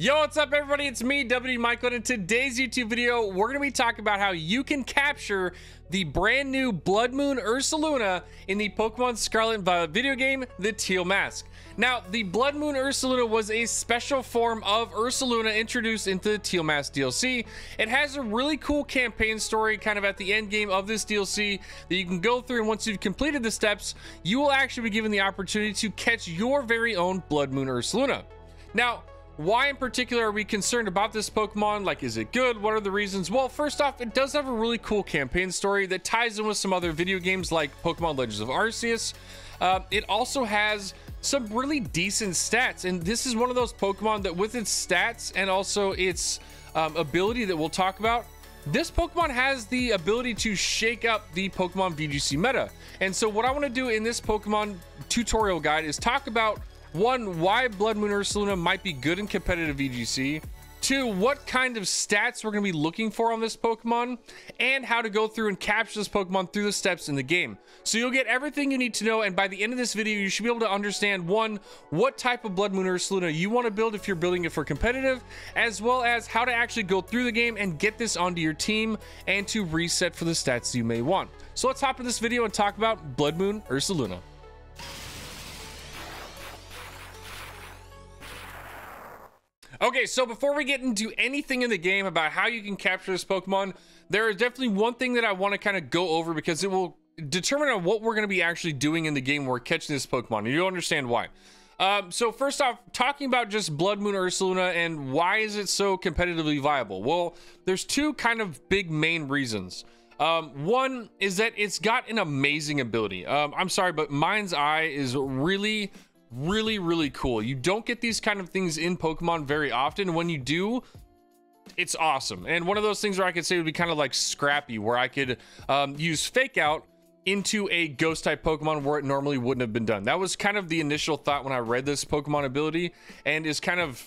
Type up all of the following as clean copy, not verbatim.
Yo, what's up everybody? It's me, WDMichael, and in today's YouTube video, we're going to be talking about how you can capture the brand new Bloodmoon Ursaluna in the Pokemon Scarlet and Violet video game, the Teal Mask. Now, the Bloodmoon Ursaluna was a special form of Ursaluna introduced into the Teal Mask DLC. It has a really cool campaign story kind of at the end game of this DLC that you can go through, and once you've completed the steps, you will actually be given the opportunity to catch your very own Bloodmoon Ursaluna. Now, why in particular are we concerned about this Pokemon? Like, is it good? What are the reasons? Well, first off, it does have a really cool campaign story that ties in with some other video games like Pokemon Legends of Arceus. It also has some really decent stats, and this is one of those Pokemon that with its stats and also its ability that we'll talk about, this Pokemon has the ability to shake up the Pokemon VGC meta. And so what I want to do in this Pokemon tutorial guide is talk about one, why Bloodmoon Ursaluna might be good in competitive VGC. Two, what kind of stats we're going to be looking for on this Pokemon, and how to go through and capture this Pokemon through the steps in the game. So you'll get everything you need to know, and by the end of this video, you should be able to understand, one, what type of Bloodmoon Ursaluna you want to build if you're building it for competitive, as well as how to actually go through the game and get this onto your team and to reset for the stats you may want. So let's hop in this video and talk about Bloodmoon Ursaluna. Okay, so before we get into anything in the game about how you can capture this Pokemon, there is definitely one thing that I want to kind of go over because it will determine on what we're going to be actually doing in the game when we're catching this Pokemon, and you'll understand why. So first off, talking about just Bloodmoon Ursaluna and why is it so competitively viable? Well, there's two kind of big main reasons. One is that it's got an amazing ability. I'm sorry, but Mind's Eye is really cool. You don't get these kind of things in Pokemon very often. When you do, it's awesome. And one of those things where I could say would be kind of like Scrappy, where I could use Fake Out into a ghost type Pokemon where it normally wouldn't have been done. That was kind of the initial thought when I read this Pokemon ability, and is kind of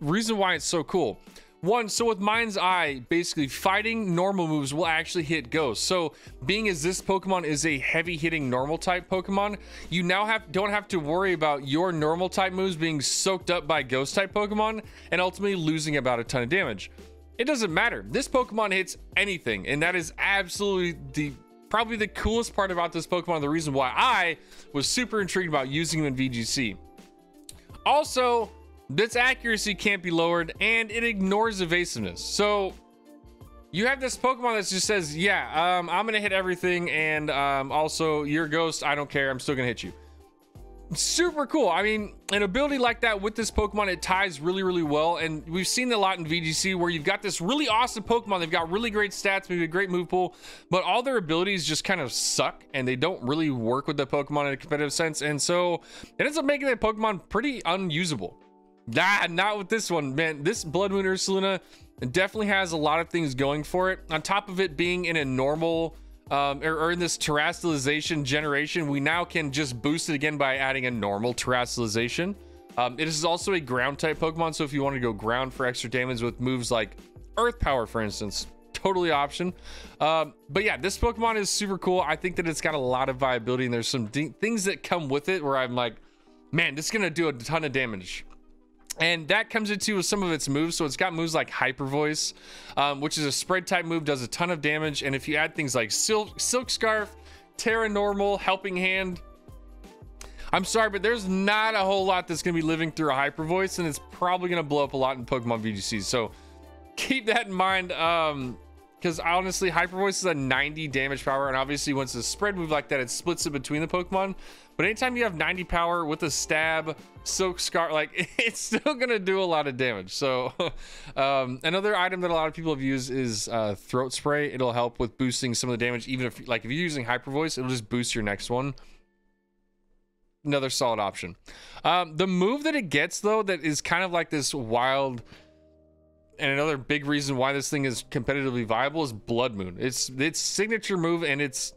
reason why it's so cool. One, so with Mind's Eye, basically fighting normal moves will actually hit ghosts. So being as this Pokemon is a heavy hitting normal type Pokemon, you now don't have to worry about your normal type moves being soaked up by ghost type Pokemon and ultimately losing about a ton of damage. It doesn't matter. This Pokemon hits anything, and that is absolutely probably the coolest part about this Pokemon, the reason why I was super intrigued about using him in VGC. Also, its accuracy can't be lowered, and it ignores evasiveness. So you have this Pokemon that just says, yeah, I'm gonna hit everything, and also you're a ghost, I don't care, I'm still gonna hit you. Super cool. I mean, an ability like that with this Pokemon, it ties really well, and we've seen a lot in VGC where you've got this really awesome Pokemon, they've got really great stats, maybe a great move pool, but all their abilities just kind of suck and they don't really work with the Pokemon in a competitive sense, and so it ends up making that Pokemon pretty unusable. Not with this one, man. This Bloodmoon Ursaluna definitely has a lot of things going for it. On top of it being in a normal or in this terrestrialization generation, we now can just boost it again by adding a normal terrestrialization. It is also a ground type Pokemon, so if you want to go ground for extra damage with moves like Earth Power, for instance, totally option. But yeah, this Pokemon is super cool. I think that it's got a lot of viability, and there's some things that come with it where I'm like, man, this is gonna do a ton of damage. And that comes into some of its moves. So it's got moves like Hyper Voice, which is a spread type move, does a ton of damage. And if you add things like Silk Scarf, Terra Normal, Helping Hand, I'm sorry, but there's not a whole lot that's going to be living through a Hyper Voice, and it's probably going to blow up a lot in Pokemon VGC. So keep that in mind, because honestly, Hyper Voice is a 90 damage power, and obviously once it's a spread move like that, it splits it between the Pokemon. But anytime you have 90 power with a stab, Silk Scarf, like, it's still gonna do a lot of damage. So another item that a lot of people have used is Throat Spray. It'll help with boosting some of the damage, even if, like, if you're using Hyper Voice, it'll just boost your next one. Another solid option. The move that it gets, though, that is kind of like this wild, and another big reason why this thing is competitively viable, is Bloodmoon. It's signature move, and it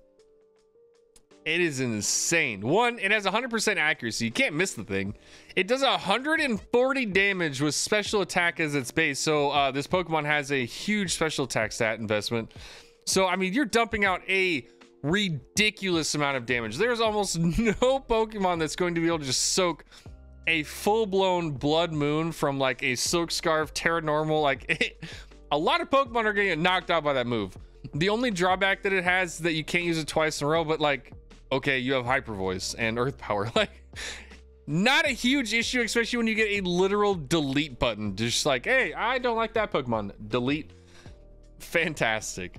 is insane. One, it has 100% accuracy. You can't miss the thing. It does 140 damage with special attack as its base. So this Pokemon has a huge special attack stat investment. So, I mean, you're dumping out a ridiculous amount of damage. There's almost no Pokemon that's going to be able to just soak a full-blown Blood Moon from like a Silk Scarf, Terra Normal. Like a lot of Pokemon are gonna get knocked out by that move. The only drawback that it has is that you can't use it twice in a row, but like, okay, you have Hyper Voice and Earth Power. Like, not a huge issue, especially when you get a literal delete button. Just like, hey, I don't like that Pokemon. Delete. Fantastic.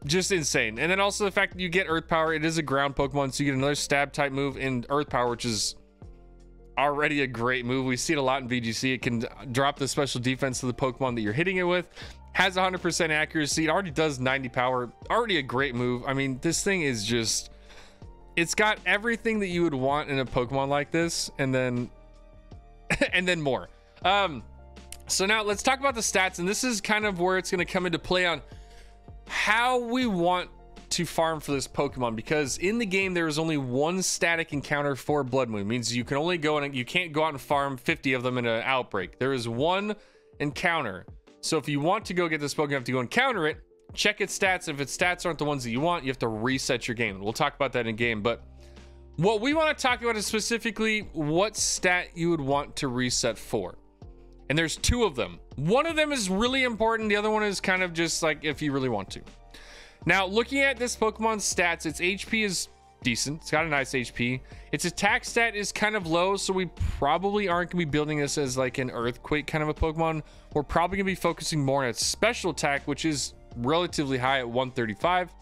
Just insane. And then also the fact that you get Earth Power, it is a ground Pokemon, so you get another stab type move in Earth Power, which is already a great move. We see it a lot in VGC. It can drop the special defense to the Pokemon that you're hitting it with. Has 100% accuracy. It already does 90 power. Already a great move. I mean, this thing is just, it's got everything that you would want in a Pokemon like this, and then and then more. So now let's talk about the stats, and this is kind of where it's going to come into play on how we want to farm for this Pokemon, because in the game there is only one static encounter for Blood Moon. It means you can only go and you can't go out and farm 50 of them in an outbreak. There is one encounter. So if you want to go get this Pokemon, you have to go encounter it, check its stats. If its stats aren't the ones that you want, you have to reset your game. We'll talk about that in game, but what we want to talk about is specifically what stat you would want to reset for. And there's two of them. One of them is really important. The other one is kind of just like if you really want to. Now, looking at this Pokemon's stats, its HP is decent. It's got a nice HP. Its attack stat is kind of low, so we probably aren't going to be building this as like an Earthquake kind of a Pokemon. We're probably going to be focusing more on its special attack, which is relatively high at 135.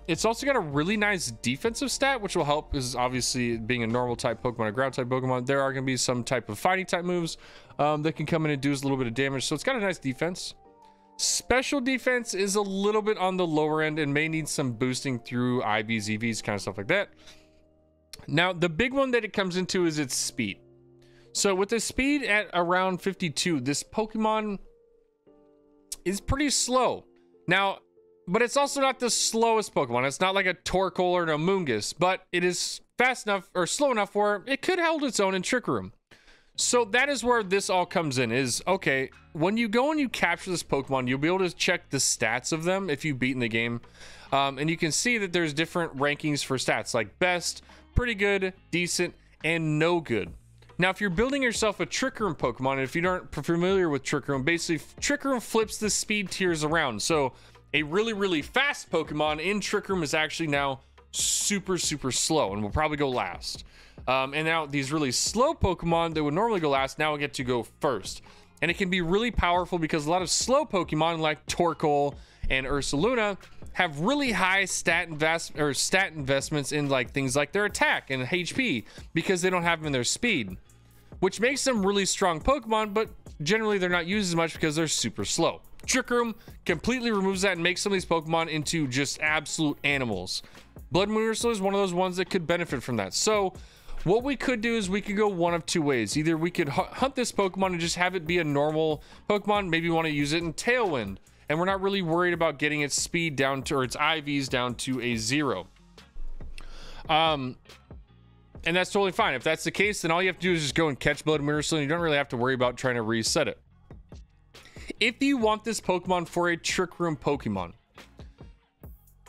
It's also got a really nice defensive stat, which will help, because obviously being a normal type Pokemon, a ground type Pokemon, there are going to be some type of fighting type moves that can come in and do a little bit of damage. So it's got a nice defense. Special defense is a little bit on the lower end and may need some boosting through IVs, EVs, kind of stuff like that. Now, the big one that it comes into is its speed. So with the speed at around 52, this Pokemon is pretty slow. Now, but it's also not the slowest Pokemon. It's not like a Torkoal or an Amoonguss, but it is fast enough or slow enough where it could hold its own in Trick Room. So that is where this all comes in, is, okay, when you go and you capture this Pokemon, you'll be able to check the stats of them if you've beaten the game. And you can see that there's different rankings for stats, like best, pretty good, decent, and no good. Now, if you're building yourself a Trick Room Pokemon, and if you aren't familiar with Trick Room, basically Trick Room flips the speed tiers around. So a really, really fast Pokemon in Trick Room is actually now super, super slow and will probably go last. And now these really slow Pokemon that would normally go last now get to go first. And it can be really powerful because a lot of slow Pokemon like Torkoal and Ursaluna have really high stat investments in like things like their attack and HP, because they don't have them in their speed, which makes them really strong Pokemon, but generally they're not used as much because they're super slow. Trick Room completely removes that and makes some of these Pokemon into just absolute animals. Bloodmoon Ursaluna is one of those ones that could benefit from that. So what we could do is we could go one of two ways. Either we could hunt this Pokemon and just have it be a normal Pokemon. Maybe want to use it in Tailwind, and we're not really worried about getting its speed down to, or its IVs down to a 0. And that's totally fine. If that's the case, then all you have to do is just go and catch Bloodmoon Ursaluna. You don't really have to worry about trying to reset it. If you want this Pokemon for a Trick Room Pokemon,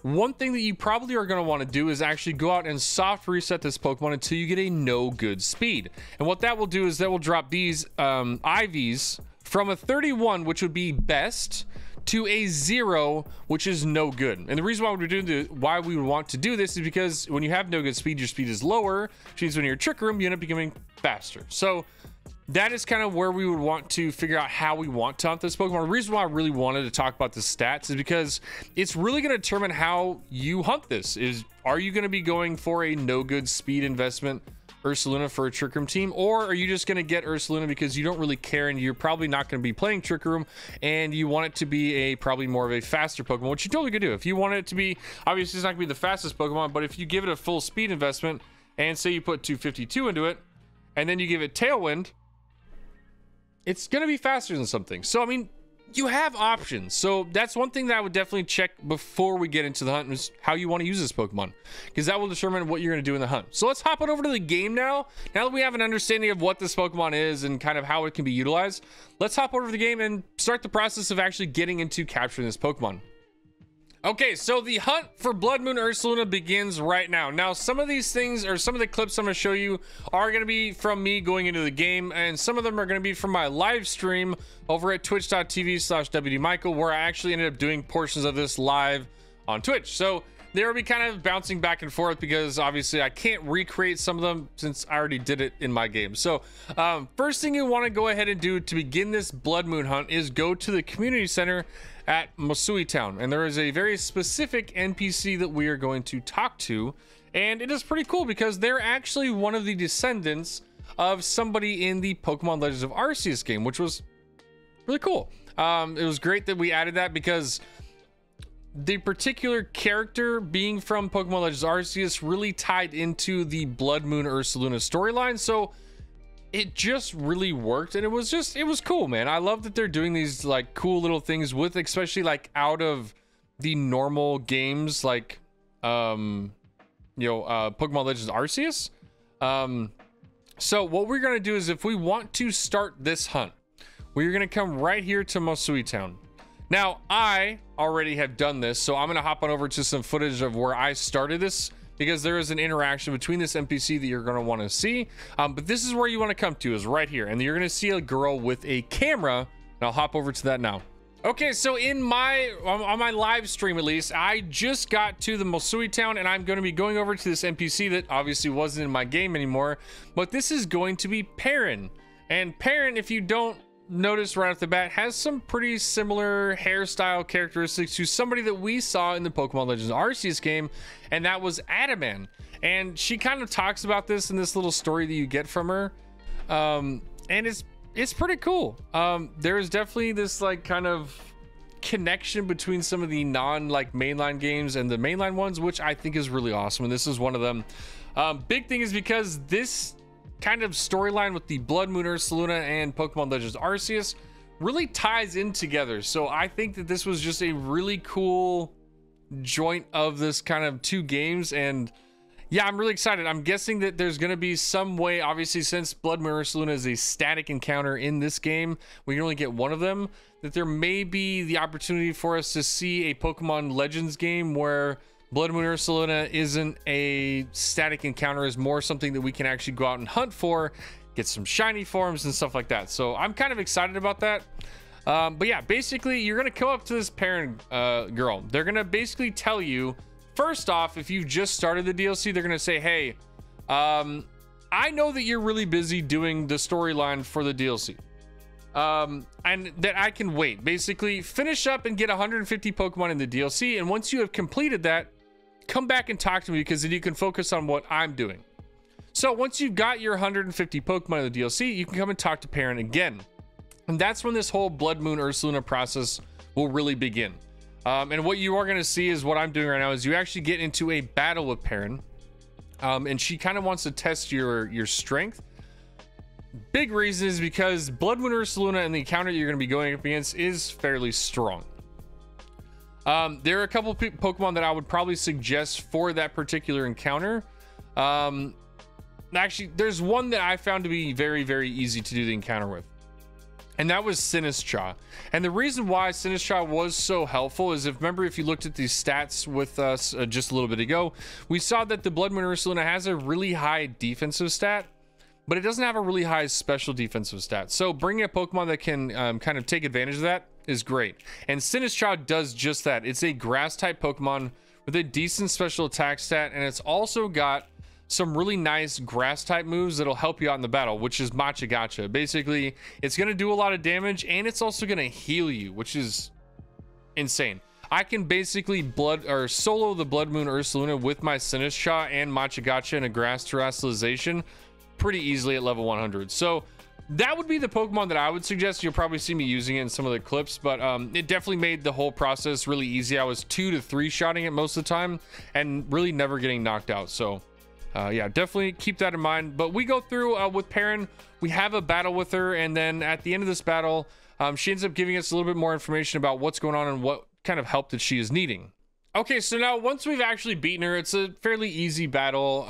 one thing that you probably are going to want to do is actually go out and soft reset this Pokemon until you get a no good speed. And what that will do is that will drop these IVs from a 31, which would be best, to a 0, which is no good. And the reason why we would want to do this is because when you have no good speed, your speed is lower, which means when you're Trick Room, you end up becoming faster. So that is kind of where we would want to figure out how we want to hunt this Pokemon. The reason why I really wanted to talk about the stats is because it's really going to determine how you hunt this. Are you going to be going for a no good speed investment Ursaluna for a Trick Room team, or are you just going to get Ursaluna because you don't really care and you're probably not going to be playing Trick Room and you want it to be probably more of a faster Pokemon, which you totally could do. If you want it to be, obviously it's not going to be the fastest Pokemon, but if you give it a full speed investment and say you put 252 into it and then you give it Tailwind, it's going to be faster than something. So, I mean, you have options. So that's one thing that I would definitely check before we get into the hunt, is how you want to use this Pokemon, because that will determine what you're going to do in the hunt. So let's hop on over to the game now. Now that we have an understanding of what this Pokemon is and kind of how it can be utilized, let's hop over to the game and start the process of actually getting into capturing this Pokemon. Okay, so the hunt for Bloodmoon Ursaluna begins right now. Now, some of these things, or some of the clips I'm going to show you, are going to be from me going into the game, and some of them are going to be from my live stream over at twitch.tv/WDMichael, where I actually ended up doing portions of this live on Twitch. So they will be kind of bouncing back and forth because obviously I can't recreate some of them since I already did it in my game. So first thing you want to go ahead and do to begin this Blood Moon hunt is go to the community center at Masui Town, and there is a very specific NPC that we are going to talk to, and it is pretty cool because they're actually one of the descendants of somebody in the Pokemon Legends of Arceus game, which was really cool. It was great that we added that because the particular character being from Pokemon Legends Arceus really tied into the Bloodmoon Ursaluna storyline, so it just really worked, and it was cool, man. I love that they're doing these like cool little things with, especially like out of the normal games, like Pokemon Legends Arceus. So what we're gonna do is, if we want to start this hunt, we're gonna come right here to Masui Town. Now, I already have done this, so I'm going to hop on over to some footage of where I started this, because there is an interaction between this NPC that you're going to want to see. But this is where you want to come to, is right here. And you're going to see a girl with a camera, and I'll hop over to that now. Okay, so on my live stream, at least, I just got to the Masui Town, and I'm going to be going over to this NPC that obviously wasn't in my game anymore. But this is going to be Perrin. And Perrin, if you don't notice right off the bat, has some pretty similar hairstyle characteristics to somebody that we saw in the Pokemon Legends Arceus game, and that was Applin. And she kind of talks about this in this little story that you get from her, and it's pretty cool. There is definitely this like kind of connection between some of the mainline games and the mainline ones, which I think is really awesome, and this is one of them. Big thing is because this kind of storyline with the Bloodmoon Ursaluna and Pokemon Legends Arceus really ties in together. So I think that this was just a really cool joint of this kind of two games, and yeah, I'm really excited. I'm guessing that there's going to be some way, obviously, since Bloodmoon Ursaluna is a static encounter in this game, we can only get one of them, that there may be the opportunity for us to see a Pokemon Legends game where Bloodmoon Ursaluna isn't a static encounter, is more something that we can actually go out and hunt for, get some shiny forms and stuff like that. So I'm kind of excited about that. But yeah, basically you're going to come up to this parent girl. They're going to basically tell you, first off, if you've just started the DLC, they're going to say, hey, I know that you're really busy doing the storyline for the DLC. And that I can wait. Basically, finish up and get 150 Pokemon in the DLC, and once you have completed that, come back and talk to me, because then you can focus on what I'm doing. So once you've got your 150 Pokemon in the DLC, you can come and talk to Perrin again. And that's when this whole Bloodmoon Ursaluna process will really begin. And what you are going to see is what I'm doing right now is you actually get into a battle with Perrin. And she kind of wants to test your strength. Big reason is because Bloodmoon Ursaluna and the encounter you're going to be going up against is fairly strong. There are a couple Pokemon that I would probably suggest for that particular encounter. Actually, there's one that I found to be very, very easy to do the encounter with, and that was Sinistcha. And the reason why Sinistcha was so helpful is, if you looked at these stats with us just a little bit ago, we saw that the Bloodmoon Ursaluna has a really high defensive stat, but it doesn't have a really high special defensive stat. So bringing a Pokemon that can kind of take advantage of that is great. And Sinistcha does just that. It's a grass type Pokemon with a decent special attack stat, and it's also got some really nice grass type moves that'll help you out in the battle, which is Machigacha. Basically, it's going to do a lot of damage, and it's also going to heal you, which is insane. I can basically solo the Bloodmoon Ursaluna with my Sinistcha and Machigacha in a grass terrestrialization pretty easily at level 100. So that would be the Pokemon that I would suggest. You'll probably see me using it in some of the clips, but it definitely made the whole process really easy. I was 2 to 3 shotting it most of the time and really never getting knocked out. So yeah, definitely keep that in mind. But we go through with Perrin, we have a battle with her, and then at the end of this battle, she ends up giving us a little bit more information about what's going on and what kind of help that she is needing. Okay, so now once we've actually beaten her, it's a fairly easy battle.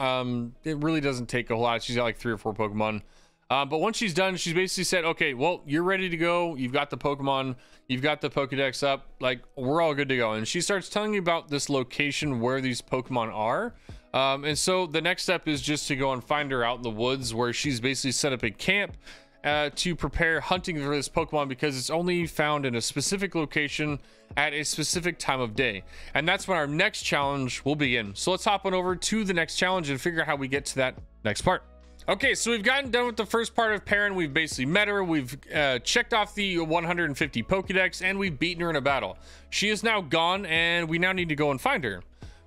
It really doesn't take a whole lot. She's got like 3 or 4 Pokemon. But once she's done, she's basically said, okay, well, you're ready to go. You've got the Pokemon, you've got the Pokedex up, like we're all good to go. And she starts telling you about this location where these Pokemon are. And so the next step is just to go and find her out in the woods, where she's basically set up a camp to prepare hunting for this Pokemon, because it's only found in a specific location at a specific time of day. And that's when our next challenge will begin. So let's hop on over to the next challenge and figure out how we get to that next part. Okay, so we've gotten done with the first part of Perrin. We've basically met her. We've checked off the 150 Pokedex, and we've beaten her in a battle. She is now gone, and we now need to go and find her.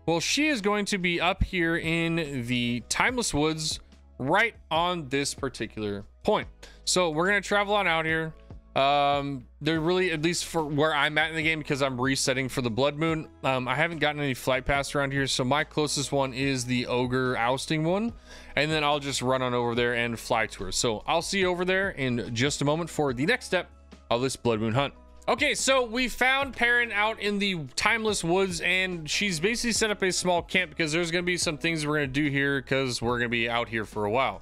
Well, she is going to be up here in the Timeless Woods, right on this particular point. So we're going to travel on out here. They're really, at least for where I'm at in the game, because I'm resetting for the Blood Moon, I haven't gotten any flight paths around here, so my closest one is the Ogre ousting one, and then I'll just run on over there and fly to her. So I'll see you over there in just a moment for the next step of this Blood Moon hunt. Okay, so we found Perrin out in the Timeless Woods, and she's basically set up a small camp because there's going to be some things we're going to do here, because we're going to be out here for a while.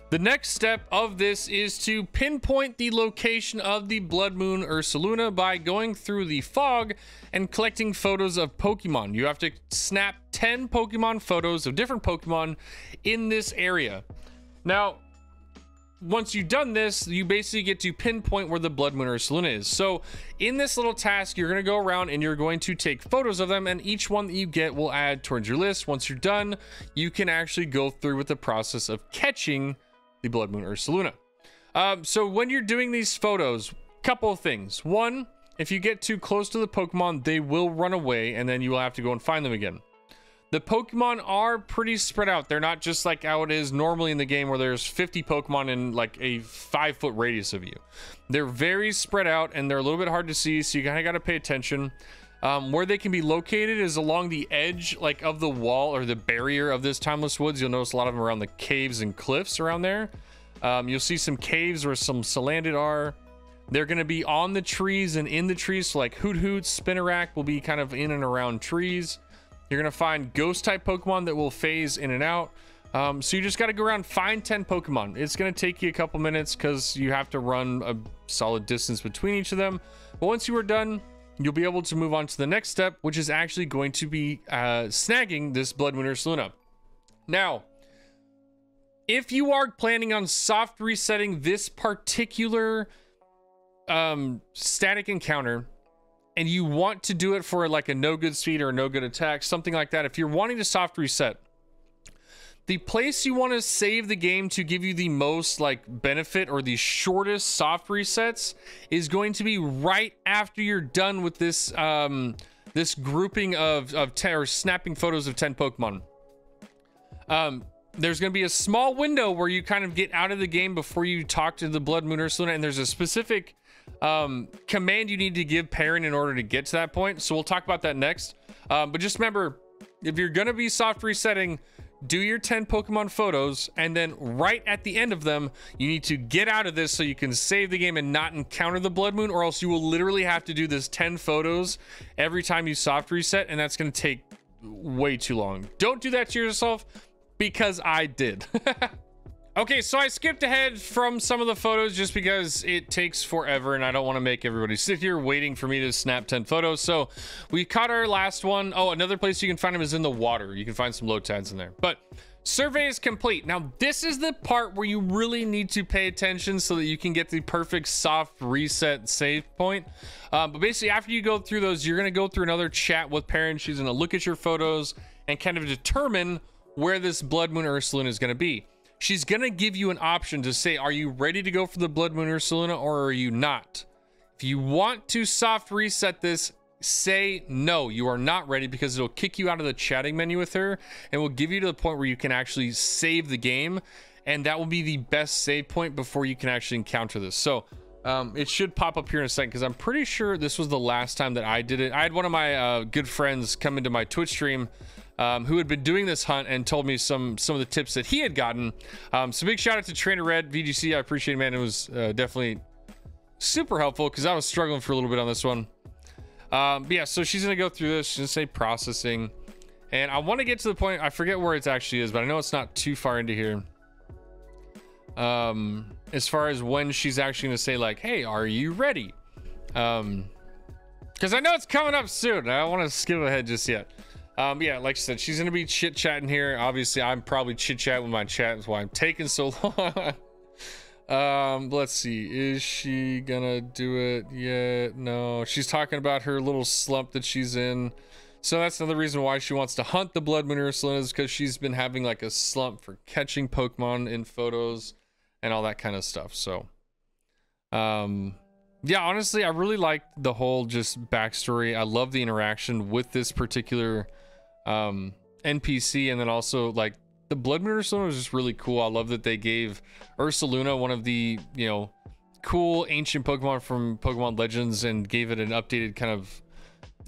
The next step of this is to pinpoint the location of the Bloodmoon Ursaluna by going through the fog and collecting photos of Pokemon. You have to snap 10 Pokemon photos of different Pokemon in this area. Now, once you've done this, you basically get to pinpoint where the Bloodmoon Ursaluna is. So in this little task, you're going to go around and you're going to take photos of them, and each one that you get will add towards your list. Once you're done, you can actually go through with the process of catching the Bloodmoon Ursaluna. So when you're doing these photos, couple of things. One, if you get too close to the Pokemon, they will run away, and then you will have to go and find them again. The Pokemon are pretty spread out. They're not just like how it is normally in the game, where there's 50 Pokemon in like a 5-foot radius of you. They're very spread out, and they're a little bit hard to see, so you kind of got to pay attention. Where they can be located is along the edge, like, of the wall or the barrier of this Timeless Woods. You'll notice a lot of them around the caves and cliffs around there. You'll see some caves where some Salandit are. They're going to be on the trees and in the trees. So like Hoot Hoot, Spinarak will be kind of in and around trees. You're going to find ghost type Pokemon that will phase in and out. So you just got to go around, find 10 Pokemon. It's going to take you a couple minutes because you have to run a solid distance between each of them. But once you are done, you'll be able to move on to the next step, which is actually going to be snagging this Bloodmoon Ursaluna. Now, if you are planning on soft resetting this particular static encounter, and you want to do it for like a no good speed or a no good attack, something like that, if you're wanting to soft reset, the place you want to save the game to give you the most like benefit or the shortest soft resets is going to be right after you're done with this this grouping of 10 or snapping photos of 10 Pokemon. There's going to be a small window where you kind of get out of the game before you talk to the Bloodmoon Ursaluna, and there's a specific command you need to give Perrin in order to get to that point. So we'll talk about that next. But just remember, if you're going to be soft resetting, do your 10 Pokemon photos, and then right at the end of them, you need to get out of this so you can save the game and not encounter the Bloodmoon, or else you will literally have to do this 10 photos every time you soft reset, and that's going to take way too long. Don't do that to yourself, because I did. Okay, so I skipped ahead from some of the photos just because it takes forever and I don't want to make everybody sit here waiting for me to snap 10 photos. So we caught our last one. Oh, another place you can find them is in the water. You can find some Lotads in there. But survey is complete. Now, this is the part where you really need to pay attention so that you can get the perfect soft reset save point. But basically, after you go through those, you're going to go through another chat with Perrin. She's going to look at your photos and kind of determine where this Bloodmoon Ursaluna is going to be. She's going to give you an option to say, are you ready to go for the Bloodmoon Ursaluna or are you not? If you want to soft reset this, say no, you are not ready, because it'll kick you out of the chatting menu with her and will give you to the point where you can actually save the game. And that will be the best save point before you can actually encounter this. So it should pop up here in a second, because I'm pretty sure this was the last time that I did it. I had one of my good friends come into my Twitch stream who had been doing this hunt and told me some of the tips that he had gotten. So big shout out to Trainer Red VGC. I appreciate it, man. It was definitely super helpful because I was struggling for a little bit on this one. But yeah, so she's gonna go through this. She's gonna say processing, and I want to get to the point. I forget where it actually is, but I know it's not too far into here. as far as when she's actually gonna say like, hey, are you ready? Because I know it's coming up soon. I don't want to skip ahead just yet. Yeah, like I said, she's gonna be chit-chatting here. Obviously, I'm probably chit-chatting with my chat. That's why I'm taking so long. Let's see. Is she gonna do it yet? No. She's talking about her little slump that she's in. So that's another reason why she wants to hunt the Bloodmoon Ursaluna, is because she's been having like a slump for catching Pokemon in photos and all that kind of stuff. So, yeah, honestly, I really liked the whole just backstory. I love the interaction with this particular NPC, and then also like the Bloodmoon Ursaluna was just really cool. I love that they gave Ursaluna one of the, you know, cool ancient Pokemon from Pokemon Legends and gave it an updated kind of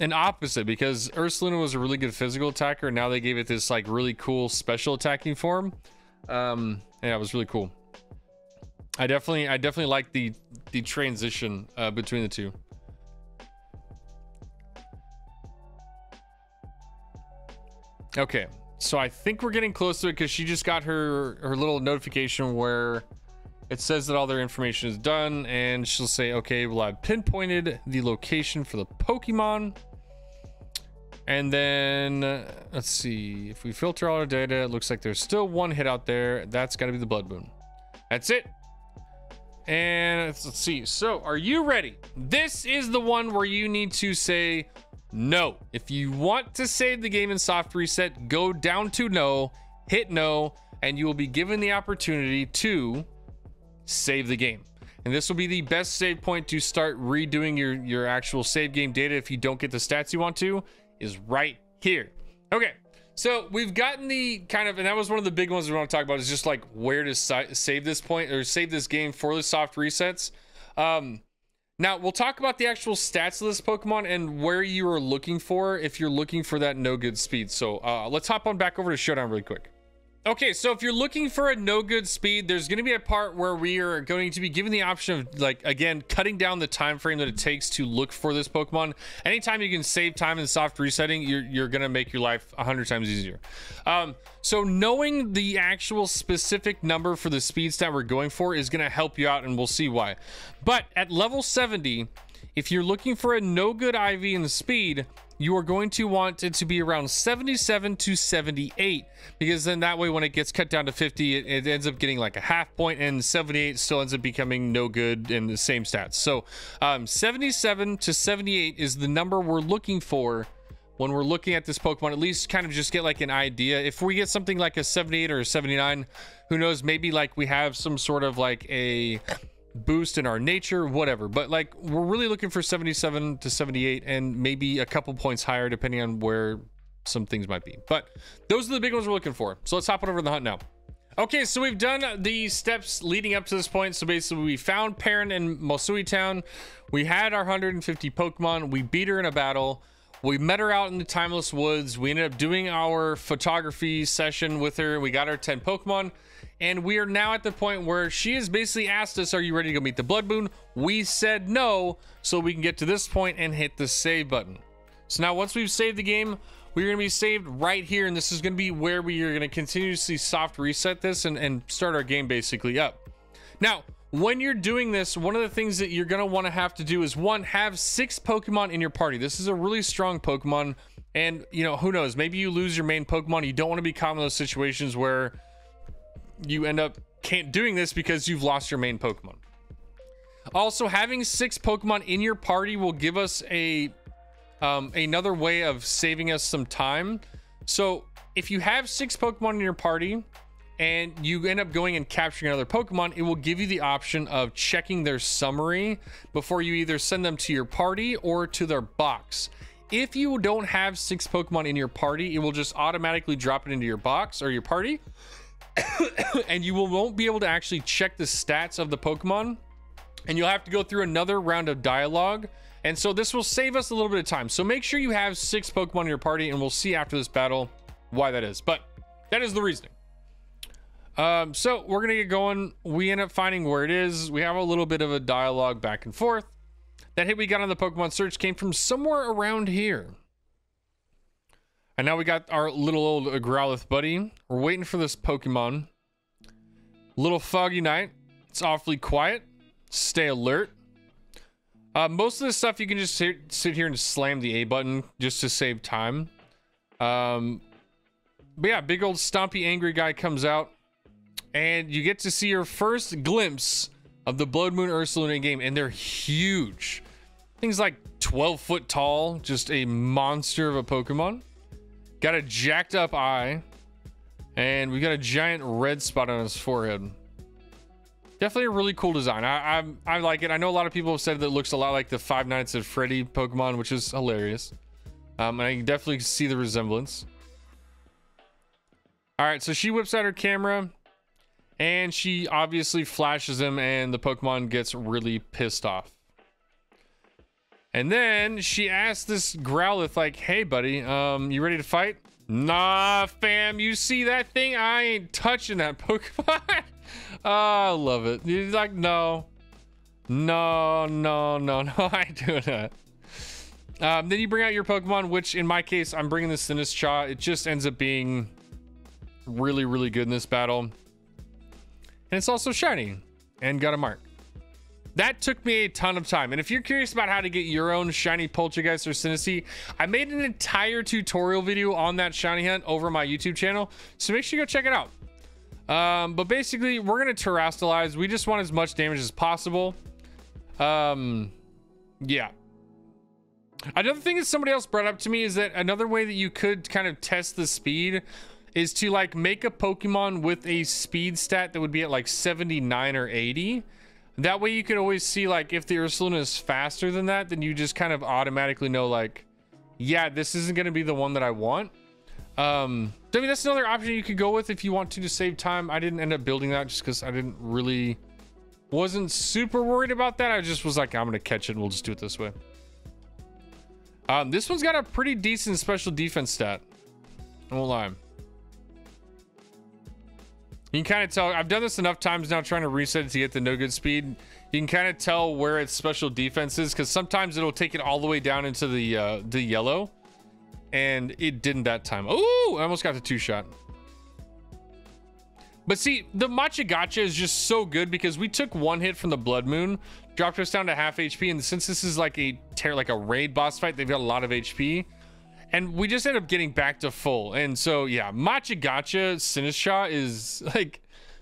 an opposite, because Ursaluna was a really good physical attacker, and now they gave it this like really cool special attacking form. Yeah, it was really cool. I definitely like the transition between the two. Okay, so I think we're getting close to it, because she just got her little notification where it says that all their information is done, and she'll say, okay, well, I've pinpointed the location for the Pokemon. And then let's see, if we filter all our data, it looks like there's still one hit out there. That's got to be the Bloodmoon. That's it. And let's see. So are you ready? This is the one where you need to say no. If you want to save the game in soft reset, go down to no, hit no, and you will be given the opportunity to save the game. And this will be the best save point to start redoing your actual save game data if you don't get the stats you want to, is right here. Okay, so we've gotten the kind of, and that was one of the big ones we want to talk about, is just like where to save this point or save this game for the soft resets. Now we'll talk about the actual stats of this Pokemon and where you are looking for if you're looking for that no good speed. So let's hop on back over to Showdown really quick. Okay, so if you're looking for a no good speed, there's going to be a part where we are going to be given the option of, like, again, cutting down the time frame that it takes to look for this Pokemon. Anytime you can save time in soft resetting, you're going to make your life 100 times easier. So knowing the actual specific number for the speed stat we're going for is going to help you out, and we'll see why. But at level 70, if you're looking for a no good IV in the speed, you are going to want it to be around 77 to 78, because then that way when it gets cut down to 50, it ends up getting like a half point, and 78 still ends up becoming no good in the same stats. So 77 to 78 is the number we're looking for when we're looking at this Pokemon. At least kind of just get like an idea. If we get something like a 78 or a 79, who knows, maybe like we have some sort of like a boost in our nature, whatever. But like, we're really looking for 77 to 78, and maybe a couple points higher depending on where some things might be. But those are the big ones we're looking for. So let's hop on over to the hunt now. Okay, so we've done the steps leading up to this point. So basically we found Perrin in Mosui Town. We had our 150 Pokemon. We beat her in a battle. We met her out in the Timeless Woods. We ended up doing our photography session with her. We got our 10 Pokemon. And we are now at the point where she has basically asked us, are you ready to go meet the Bloodmoon? We said no, so we can get to this point and hit the save button. So now once we've saved the game, we're going to be saved right here. And this is going to be where we are going to continuously soft reset this and start our game basically up. Now, when you're doing this, one of the things that you're going to want to have to do is, one, have 6 Pokemon in your party. This is a really strong Pokemon. And, you know, who knows? Maybe you lose your main Pokemon. You don't want to be caught in those situations where you end up can't doing this because you've lost your main Pokemon. Also, having 6 Pokemon in your party will give us a another way of saving us some time. So if you have 6 Pokemon in your party and you end up going and capturing another Pokemon, it will give you the option of checking their summary before you either send them to your party or to their box. If you don't have 6 Pokemon in your party, it will just automatically drop it into your box or your party. And you won't be able to actually check the stats of the Pokemon, and you'll have to go through another round of dialogue. And so this will save us a little bit of time. So make sure you have 6 Pokemon in your party, and we'll see after this battle why that is. But that is the reasoning. So we're gonna get going. We end up finding where it is. We have a little bit of a dialogue back and forth. That hit we got on the Pokemon search came from somewhere around here. And now we got our little old Growlithe buddy. We're waiting for this Pokemon. Little foggy night. It's awfully quiet. Stay alert. Most of this stuff you can just sit here and slam the A button just to save time. But yeah, big old stompy angry guy comes out, and you get to see your first glimpse of the Bloodmoon Ursaluna game, and they're huge. Things like 12 foot tall, just a monster of a Pokemon. Got a jacked up eye, and we got a giant red spot on his forehead. Definitely a really cool design. I like it. I know a lot of people have said that it looks a lot like the Five Nights at Freddy Pokemon, which is hilarious. And I can definitely see the resemblance. All right, so she whips out her camera, and she obviously flashes him, and the Pokemon gets really pissed off. And then she asks this Growlithe, like, hey, buddy, you ready to fight? Nah, fam, you see that thing? I ain't touching that Pokemon. Oh, I love it. He's like, no, I ain't doing that. Then you bring out your Pokemon, which in my case, I'm bringing the Sinistcha. It just ends up being really, really good in this battle. And it's also shiny and got a mark. That took me a ton of time. And if you're curious about how to get your own shiny Poltergeist or Sinistea, I made an entire tutorial video on that shiny hunt over my YouTube channel. So make sure you go check it out. But basically, we're going to terrestrialize. We just want as much damage as possible. Yeah. Another thing that somebody else brought up to me is that another way that you could kind of test the speed is to like make a Pokemon with a speed stat that would be at like 79 or 80. That way you can always see like if the Ursaluna is faster than that, then you just kind of automatically know like, yeah, this isn't going to be the one that I want. I mean, that's another option you could go with if you want to save time. I didn't end up building that just because I wasn't super worried about that. I just was like, I'm going to catch it and we'll just do it this way. This one's got a pretty decent special defense stat. I won't lie. You can kind of tell, I've done this enough times now trying to reset it to get the no good speed. You can kind of tell where its special defense is because sometimes it'll take it all the way down into the yellow. And it didn't that time. Oh, I almost got the 2-shot. But see, the Machigacha is just so good because we took one hit from the Bloodmoon, dropped us down to half HP, and since this is like a raid boss fight, they've got a lot of HP. And we just end up getting back to full. And so, yeah, Machigacha Sinistcha is like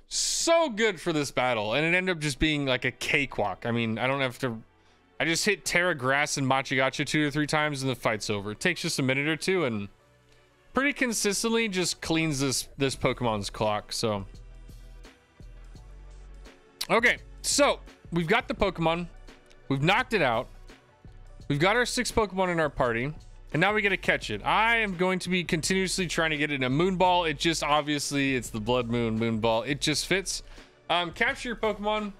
so good for this battle. And it ended up just being like a cakewalk. I mean, I don't have to... I just hit Terra Grass and Machigacha 2 or 3 times and the fight's over. It takes just a minute or two and pretty consistently just cleans this Pokemon's clock. So, okay, so we've got the Pokemon. We've knocked it out. We've got our 6 Pokemon in our party. And now we get to catch it. I am going to be continuously trying to get it in a Moonball. It just, obviously, it's the Bloodmoon Moonball. It just fits. Capture your Pokemon.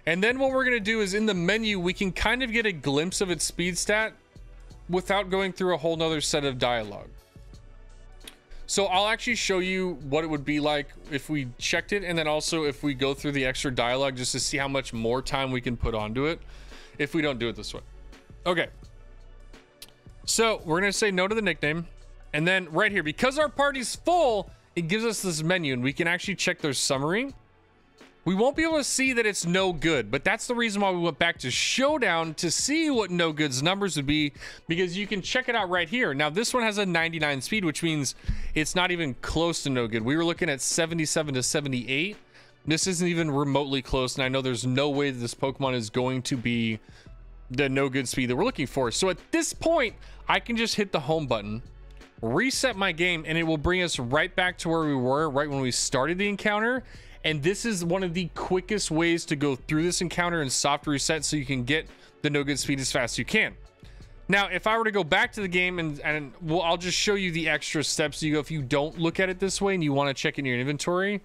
And then what we're going to do is in the menu, we can kind of get a glimpse of its speed stat without going through a whole nother set of dialogue. So I'll actually show you what it would be like if we checked it. And then also if we go through the extra dialogue just to see how much more time we can put onto it if we don't do it this way. Okay. So we're going to say no to the nickname. And then right here, because our party's full, it gives us this menu and we can actually check their summary. We won't be able to see that it's no good, but that's the reason why we went back to Showdown to see what no good's numbers would be, because you can check it out right here. Now, this one has a 99 speed, which means it's not even close to no good. We were looking at 77 to 78. This isn't even remotely close, and I know there's no way that this Pokemon is going to be the no good speed that we're looking for. So at this point, I can just hit the home button, reset my game, and it will bring us right back to where we were right when we started the encounter. And this is one of the quickest ways to go through this encounter and soft reset so you can get the no good speed as fast as you can. Now, if I were to go back to the game and well, I'll just show you the extra steps you go if you don't look at it this way and you want to check in your inventory.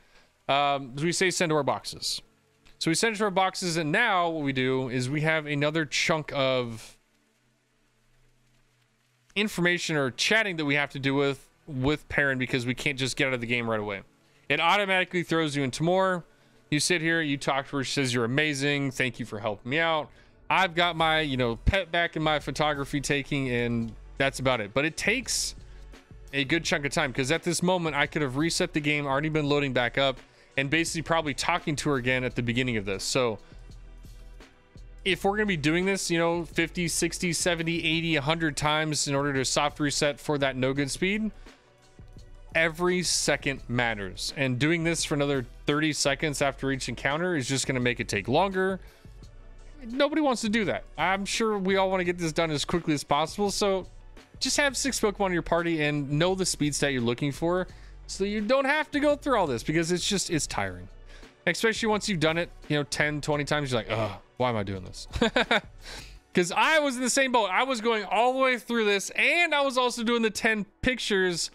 We say send to our boxes. So we send it to our boxes, and now what we do is we have another chunk of information or chatting that we have to do with Perrin because we can't just get out of the game right away. It automatically throws you into more. You sit here, you talk to her, she says you're amazing, thank you for helping me out. I've got my, pet back in my photography taking, and that's about it. But it takes a good chunk of time because at this moment I could have reset the game, already been loading back up, and basically probably talking to her again at the beginning of this. So if we're going to be doing this, you know, 50, 60, 70, 80, 100 times in order to soft reset for that no good speed, every second matters. And doing this for another 30 seconds after each encounter is just going to make it take longer. Nobody wants to do that. I'm sure we all want to get this done as quickly as possible. So just have 6 Pokemon in your party and know the speed stat you're looking for, so you don't have to go through all this, because it's tiring. Especially once you've done it, you know, 10, 20 times, you're like, oh, why am I doing this? Because I was in the same boat. I was going all the way through this, and I was also doing the 10 pictures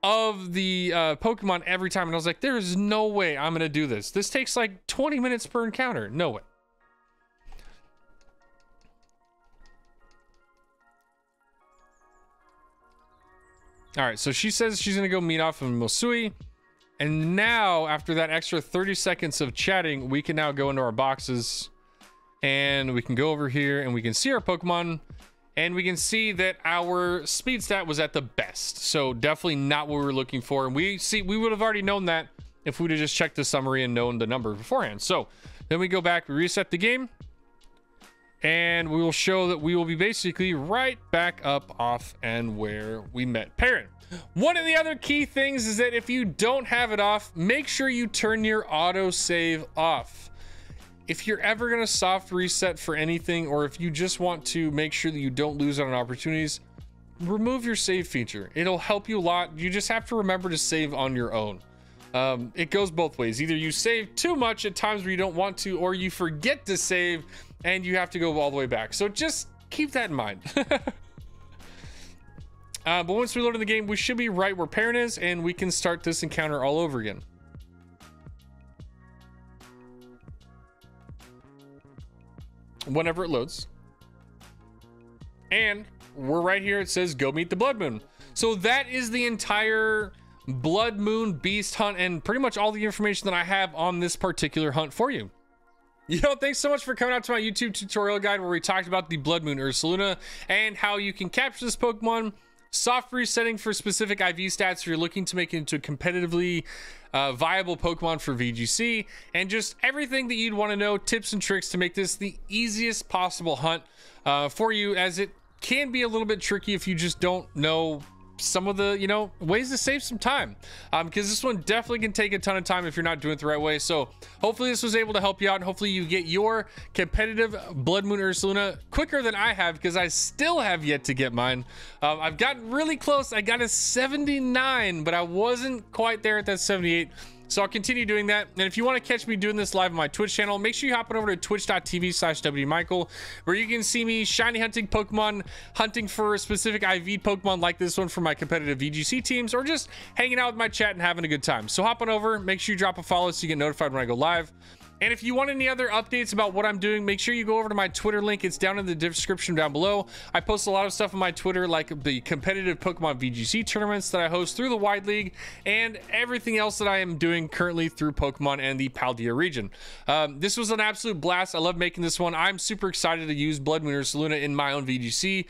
of the Pokemon every time. And I was like, there's no way I'm going to do this. This takes like 20 minutes per encounter. No way. All right, so she says she's going to go meet off of Mosui. And now, after that extra 30 seconds of chatting, we can now go into our boxes. And we can go over here and we can see our Pokemon. And we can see that our speed stat was at the best. So definitely not what we were looking for. And we would have already known that if we'd have just checked the summary and known the number beforehand. So then we go back, we reset the game. And we will show that we will be basically right back up off and where we met Perrin. One of the other key things is that if you don't have it off, make sure you turn your autosave off. If you're ever going to soft reset for anything, or if you just want to make sure that you don't lose out on opportunities, remove your save feature. It'll help you a lot. You just have to remember to save on your own. It goes both ways. Either you save too much at times where you don't want to, or you forget to save and you have to go all the way back. So just keep that in mind. But once we load in the game, we should be right where Perrin is, and we can start this encounter all over again. Whenever it loads. And we're right here. It says go meet the Bloodmoon. So that is the entire Bloodmoon beast hunt and pretty much all the information that I have on this particular hunt for you. Yo, thanks so much for coming out to my YouTube tutorial guide where we talked about the Bloodmoon Ursaluna and how you can capture this Pokemon, soft resetting for specific IV stats if you're looking to make it into a competitively viable Pokemon for VGC, and just everything that you'd want to know, tips and tricks to make this the easiest possible hunt for you, as it can be a little bit tricky if you just don't know some of the, you know, ways to save some time, because this one definitely can take a ton of time if you're not doing it the right way. So hopefully this was able to help you out, and hopefully you get your competitive Bloodmoon Ursaluna quicker than I have, because I still have yet to get mine. I've gotten really close. I got a 79, but I wasn't quite there at that 78. So I'll continue doing that. And if you want to catch me doing this live on my Twitch channel, make sure you hop on over to twitch.tv/WDMichael, where you can see me shiny hunting Pokemon, hunting for a specific IV Pokemon like this one for my competitive VGC teams, or just hanging out with my chat and having a good time. So hop on over, make sure you drop a follow so you get notified when I go live. And if you want any other updates about what I'm doing, make sure you go over to my Twitter link. It's down in the description down below. I post a lot of stuff on my Twitter, like the competitive Pokemon VGC tournaments that I host through the Wide League, and everything else that I am doing currently through Pokemon and the Paldea region. This was an absolute blast. I love making this one. I'm super excited to use Bloodmoon Ursaluna in my own VGC.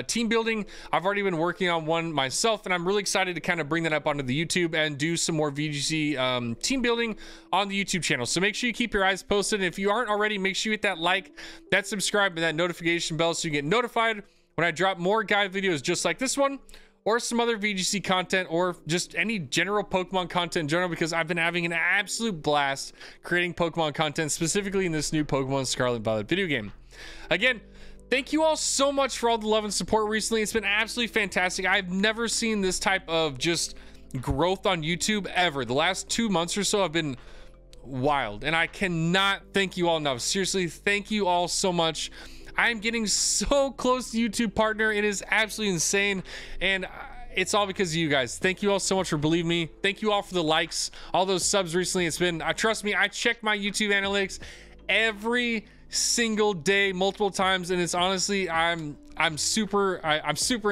Team building, I've already been working on one myself, and I'm really excited to kind of bring that up onto the YouTube and do some more VGC team building on the YouTube channel. So make sure you keep your eyes posted, and if you aren't already, make sure you hit that like, that subscribe, and that notification bell so you get notified when I drop more guide videos just like this one, or some other VGC content, or just any general Pokemon content in general, because I've been having an absolute blast creating Pokemon content, specifically in this new Pokemon Scarlet Violet video game. Again, thank you all so much for all the love and support recently. It's been absolutely fantastic. I've never seen this type of just growth on YouTube ever. The last 2 months or so have been wild, and I cannot thank you all enough. Seriously, thank you all so much. I'm getting so close to YouTube partner. It is absolutely insane, and it's all because of you guys. Thank you all so much for believing me. Thank you all for the likes, all those subs recently. It's been, trust me, I check my YouTube analytics every single day, multiple times, and it's honestly, I'm super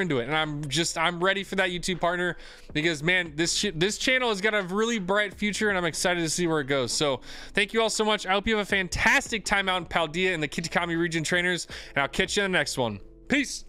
into it, and I'm ready for that YouTube partner, because man, this channel has got a really bright future, and I'm excited to see where it goes. So thank you all so much. I hope you have a fantastic time out in Paldea and the Kitakami region, trainers, and I'll catch you in the next one. Peace.